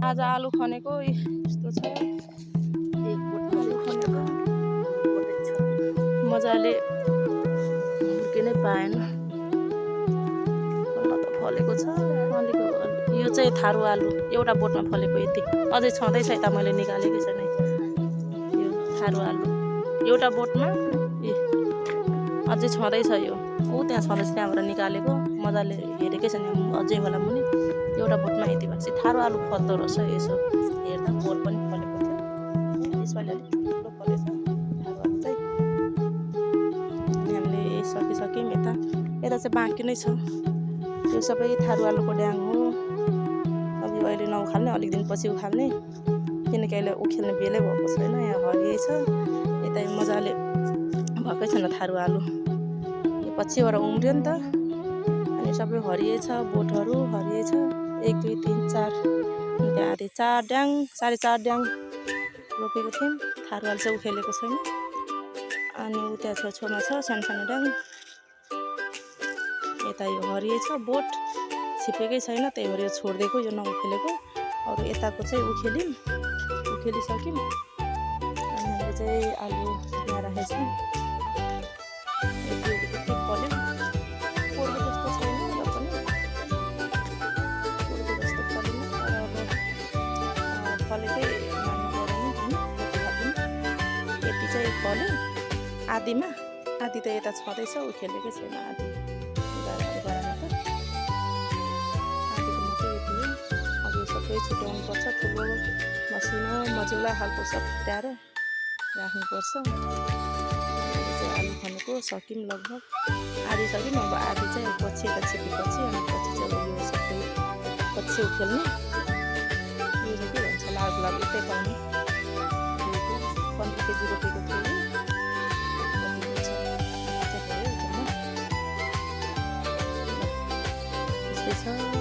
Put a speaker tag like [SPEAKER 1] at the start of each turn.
[SPEAKER 1] आज आलु खनेको यस्तो छ। एक बोट आलु खनेको बोटै छ। मजाले हुर्किनै पाएन। फल्न त फलेको छ। फलेको यो चाहिँ थारु आलु एउटा बोटमा फलेको यति। अझै छँदैछ यता मैले निकालेकै छैन। यो थारु आलु एउटा बोटमा अझै छँदैछ यो। ऊ त्यहाँ छँदैछ त्यहाँबाट निकालेको मजाले हेरेकै छैन अझै होला मुनि। एउटा बोटमा यति भएपछि थारु आलु फल्दो रहेछ यसो हेर्दा बोट पनि फलेको थियो। यसपालि अलिक ठुलो फलेछ थारु आलु चाहिँ। अनि हामीले सकिसक्यौँ यता चाहिँ बाँकी नै छ। यो सबै थारु आलुको ड्याङ हो। अब यो अहिले नउखाल्ने अलिक दिनपछि उखाल्ने किनकि अहिले उखेल्ने बेलै भएको छैन। यहाँ हरियै छ यता मजाले भएकै छैन थारु आलु। यो पछिबाट उम्रियो नि त अनि सबै हरियै छ बोटहरू हरियै छ। 1 2 3 4 त्यहाँ 4 ड्याङ 4.5 ड्याङ रोपेको थियौँ। थारु आलु चाहिँ उखेलेको छैन। अनि उता छेउछाउमा छ सानो सानो ड्याङ। यता यो हरियै छ बोट छिपेकै छैन त्यही भएर यो छोडिदिएको यो नउखेलेको। अरू यताको चाहिँ उखेलिसक्यौँ। अनि हामीले चाहिँ आलु यहाँ राखेको छौँ। यति फल्यो पोर्को जस्तो छैन र पनि पोर्को जस्तो फलेन तर अब फलेकै मान्नु परेन होइन। यति चाहिँ फल्यो आधीमा आधी त यता छँदैछ उखेलेकै छैन आधी गरामा त आधीको मात्रै यति हो। अब यो सबै छुट्याउनु पर्छ ठुलो मसिनो मजुला खालको सब फुटाएर राख्नुपर्छ। आलु खनेको सक्यौँ लगभग आधी सक्यौँ। अब आधी चाहिँ पछि यता छिपेपछि अनि पछि चाहिँ यो सबै पछि उखेल्ने यो चाहिँ के भन्छ लाग यतै पाउने 15 केजी रोपेको थियो। यस्तै छ।